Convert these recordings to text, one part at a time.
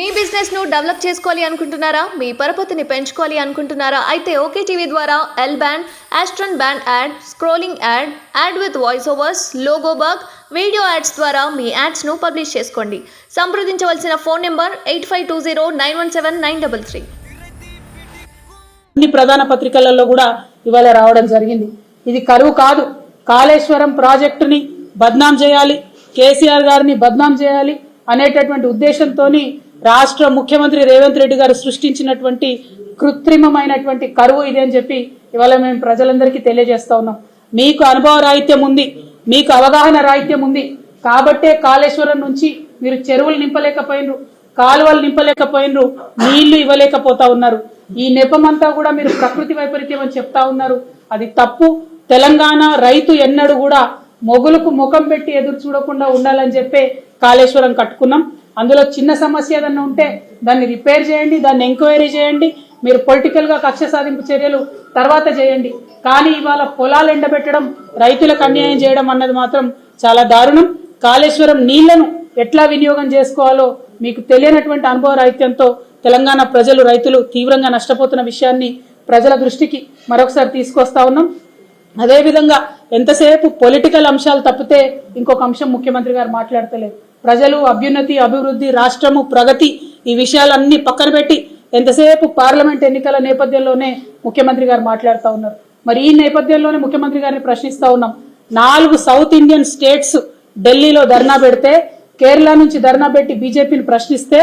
మీ business ను develop చేసుకోవాలి అనుకుంటున్నారా? మీ పరపతిని పెంచుకోవాలి అనుకుంటున్నారా? అయితే ఓకే టీవీ ద్వారా ఎల్ బ్యాండ్, ఆస్ట్రన్ band ad, scrolling ad, ad with voice overs, logo bug, video ads ద్వారా మీ యాడ్స్ ను పబ్లిష్ చేసుకోండి. సంప్రదించవలసిన ఫోన్ నెంబర్ 8520917933. అన్ని ప్రధాన పత్రికలలో కూడా ఇవాళ రావడం జరిగింది. ఇది కరువు కాదు, కాళేశ్వరం ప్రాజెక్టుని బద్నాం చేయాలి, కేసీఆర్ గారిని బద్నాం చేయాలి అనేటటువంటి ఉద్దేశంతోని రాష్ట్ర ముఖ్యమంత్రి రేవంత్ రెడ్డి గారు సృష్టించినటువంటి కృత్రిమమైనటువంటి కరువు ఇదే అని చెప్పి ఇవాళ మేము ప్రజలందరికీ తెలియజేస్తా ఉన్నాం. మీకు అనుభవ రాహిత్యం ఉంది, మీకు అవగాహన రాహిత్యం ఉంది కాబట్టే కాళేశ్వరం నుంచి మీరు చెరువులు నింపలేకపోయినరు, కాలువలు నింపలేకపోయినరు, నీళ్లు ఇవ్వలేకపోతా ఉన్నారు. ఈ నెపమంతా కూడా మీరు ప్రకృతి వైపరీత్యం అని చెప్తా ఉన్నారు. అది తప్పు. తెలంగాణ రైతు ఎన్నడూ కూడా మొగులకు ముఖం పెట్టి ఎదురు చూడకుండా ఉండాలని చెప్పే కాళేశ్వరం కట్టుకున్నాం. అందులో చిన్న సమస్య ఏదన్నా ఉంటే దాన్ని రిపేర్ చేయండి, దాన్ని ఎంక్వైరీ చేయండి, మీరు పొలిటికల్ గా కక్ష సాధింపు చర్యలు తర్వాత చేయండి. కానీ ఇవాళ పొలాలు ఎండబెట్టడం, రైతులకు అన్యాయం చేయడం అన్నది మాత్రం చాలా దారుణం. కాళేశ్వరం నీళ్లను ఎట్లా వినియోగం చేసుకోవాలో మీకు తెలియనటువంటి అనుభవ రాహిత్యంతో తెలంగాణ ప్రజలు, రైతులు తీవ్రంగా నష్టపోతున్న విషయాన్ని ప్రజల దృష్టికి మరొకసారి తీసుకొస్తా ఉన్నాం. అదేవిధంగా ఎంతసేపు పొలిటికల్ అంశాలు తప్పితే ఇంకొక అంశం ముఖ్యమంత్రి గారు మాట్లాడతలేదు. ప్రజలు, అభ్యున్నతి, అభివృద్ధి, రాష్ట్రము, ప్రగతి, ఈ విషయాలన్నీ పక్కన పెట్టి ఎంతసేపు పార్లమెంట్ ఎన్నికల నేపథ్యంలోనే ముఖ్యమంత్రి గారు మాట్లాడుతూ ఉన్నారు. మరి ఈ నేపథ్యంలోనే ముఖ్యమంత్రి గారిని ప్రశ్నిస్తూ ఉన్నాం. 4 సౌత్ ఇండియన్ స్టేట్స్ ఢిల్లీలో ధర్నా పెడితే, కేరళ నుంచి ధర్నా పెట్టి బీజేపీని ప్రశ్నిస్తే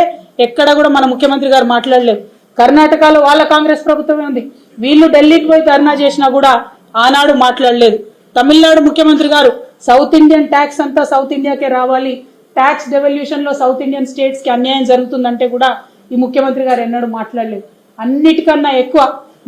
ఎక్కడ కూడా మన ముఖ్యమంత్రి గారు మాట్లాడలేదు. కర్ణాటకలో వాళ్ళ కాంగ్రెస్ ప్రభుత్వమే ఉంది, వీళ్ళు ఢిల్లీకి పోయి ధర్నా చేసినా కూడా ఆనాడు మాట్లాడలేదు. తమిళనాడు ముఖ్యమంత్రి గారు సౌత్ ఇండియన్ ట్యాక్స్ అంతా సౌత్ ఇండియాకే రావాలి, ట్యాక్స్ డెవల్యూషన్ లో సౌత్ ఇండియన్ స్టేట్స్ కి అన్యాయం జరుగుతుందంటే కూడా ఈ ముఖ్యమంత్రి గారు ఎన్నడూ మాట్లాడలేదు. అన్నిటికన్నా ఎక్కువ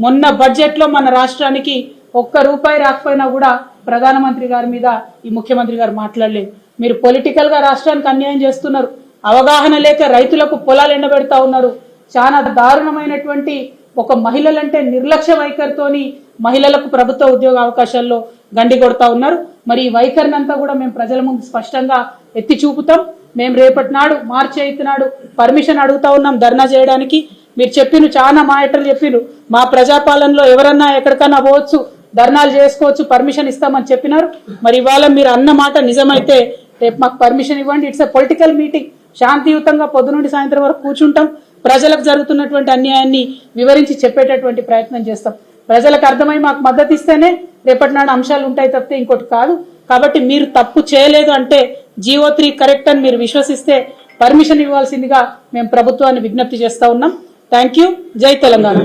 మొన్న బడ్జెట్ లో మన రాష్ట్రానికి ₹1 రాకపోయినా కూడా ప్రధానమంత్రి గారి మీద ఈ ముఖ్యమంత్రి గారు మాట్లాడలేదు. మీరు పొలిటికల్ గా రాష్ట్రానికి అన్యాయం చేస్తున్నారు, అవగాహన లేక రైతులకు పొలాలు ఎండబెడతా ఉన్నారు. చాలా దారుణమైనటువంటి ఒక మహిళలంటే నిర్లక్ష్య వైఖరితోని మహిళలకు ప్రభుత్వ ఉద్యోగ అవకాశాల్లో గండి కొడతా ఉన్నారు. మరి ఈ వైఖరిని అంతా కూడా మేము ప్రజల ముందు స్పష్టంగా ఎత్తి చూపుతాం. మేము రేపటి నాడు మార్చి 8 నాడు పర్మిషన్ అడుగుతా ఉన్నాం ధర్నా చేయడానికి. మీరు చెప్పిన చాలా మాటలు చెప్పిరు, మా ప్రజాపాలనలో ఎవరన్నా ఎక్కడికన్నా పోవచ్చు, ధర్నాలు చేసుకోవచ్చు, పర్మిషన్ ఇస్తామని చెప్పినారు. మరి ఇవాళ మీరు అన్న మాట నిజమైతే రేపు మాకు పర్మిషన్ ఇవ్వండి. ఇట్స్ ఎ పొలిటికల్ మీటింగ్, శాంతియుతంగా పొద్దు నుండి సాయంత్రం వరకు కూర్చుంటాం, ప్రజలకు జరుగుతున్నటువంటి అన్యాయాన్ని వివరించి చెప్పేటటువంటి ప్రయత్నం చేస్తాం. ప్రజలకు అర్థమై మాకు మద్దతు ఇస్తేనే రేపటి నాడు అంశాలు ఉంటాయి తప్పితే ఇంకోటి కాదు. కాబట్టి మీరు తప్పు చేయలేదు అంటే GO3 కరెక్ట్ అని మీరు విశ్వసిస్తే పర్మిషన్ ఇవ్వాల్సిందిగా మేము ప్రభుత్వాన్ని విజ్ఞప్తి చేస్తా ఉన్నాం. Thank you. జై తెలంగాణ.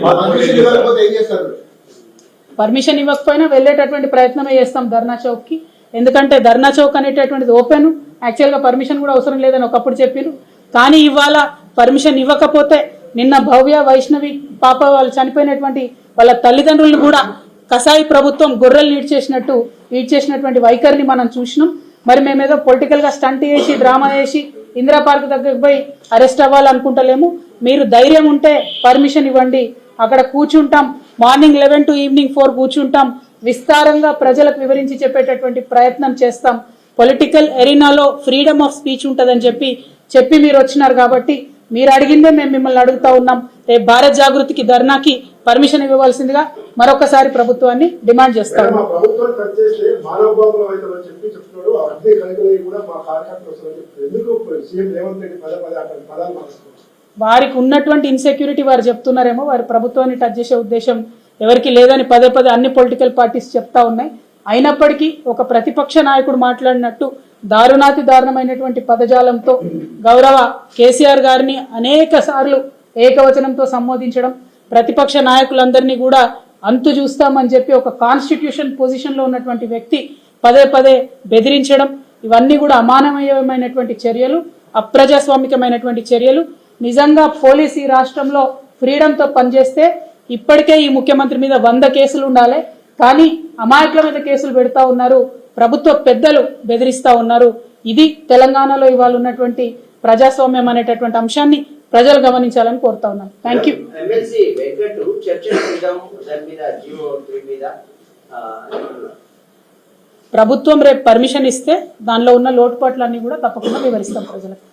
పర్మిషన్ ఇవ్వకపోయినా వెళ్ళేటటువంటి ప్రయత్నమే చేస్తాం ధర్నా చౌక్ కి. ఎందుకంటే ధర్నా చౌక్ అనేటటువంటిది ఓపెన్, యాక్చువల్ గా పర్మిషన్ కూడా అవసరం లేదని ఒకప్పుడు చెప్పారు. కానీ ఇవాళ పర్మిషన్ ఇవ్వకపోతే నిన్న భవ్య, వైష్ణవి పాప వాళ్ళు చనిపోయినటువంటి వాళ్ళ తల్లిదండ్రులను కూడా కసాయి ప్రభుత్వం గొర్రెలు ఈడ్చేసినటువంటి వైఖరిని మనం చూసినాం. మరి మేమేదో పొలిటికల్ గా స్టంట్ చేసి డ్రామా చేసి ఇందిరా పార్క్ దగ్గరకు పోయి అరెస్ట్ అవ్వాలనుకుంటలేము. మీరు ధైర్యం ఉంటే పర్మిషన్ ఇవ్వండి, అక్కడ కూర్చుంటాం, మార్నింగ్ 11 to ఈవినింగ్ 4 కూర్చుంటాం, విస్తారంగా ప్రజలకు వివరించి చెప్పేటటువంటి ప్రయత్నం చేస్తాం. పొలిటికల్ ఎరీనాలో ఫ్రీడమ్ ఆఫ్ స్పీచ్ ఉంటుందని చెప్పి మీరు వచ్చినారు కాబట్టి మీరు అడిగిందే మేము మిమ్మల్ని అడుగుతా ఉన్నాం. రేపు భారత్ జాగృతికి ధర్నాకి పర్మిషన్ ఇవ్వవలసిందిగా మరొకసారి ప్రభుత్వాన్ని డిమాండ్ చేస్తాం. వారికి ఉన్నటువంటి ఇన్సెక్యూరిటీ వారు చెప్తున్నారేమో, వారి ప్రభుత్వాన్ని టచ్ చేసే ఉద్దేశం ఎవరికి లేదని పదే అన్ని పొలిటికల్ పార్టీస్ చెప్తా ఉన్నాయి. అయినప్పటికీ ఒక ప్రతిపక్ష నాయకుడు మాట్లాడినట్టు దారుణాతి దారుణమైనటువంటి పదజాలంతో గౌరవ కేసీఆర్ గారిని అనేక సార్లు ఏకవచనంతో సంబోధించడం, ప్రతిపక్ష నాయకులందరినీ కూడా అంతు చూస్తామని చెప్పి ఒక కాన్స్టిట్యూషన్ పొజిషన్ లో ఉన్నటువంటి వ్యక్తి పదే బెదిరించడం, ఇవన్నీ కూడా అమానవీయమైనటువంటి చర్యలు, అప్రజాస్వామికమైనటువంటి చర్యలు. నిజంగా పోలీసు ఈ రాష్ట్రంలో ఫ్రీడంతో పనిచేస్తే ఇప్పటికే ఈ ముఖ్యమంత్రి మీద 100 కేసులు ఉండాలి. కానీ అమాయకుల మీద కేసులు పెడతా ఉన్నారు, ప్రభుత్వ పెద్దలు బెదిరిస్తా ఉన్నారు. ఇది తెలంగాణలో ఇవాళ ఉన్నటువంటి ప్రజాస్వామ్యం అనేటటువంటి అంశాన్ని ప్రజలు గమనించాలని కోరుతా ఉన్నాను. Thank you. ప్రభుత్వం రేపు పర్మిషన్ ఇస్తే దానిలో ఉన్న లోటుపాట్లన్నీ కూడా తప్పకుండా వివరిస్తాం ప్రజలకు.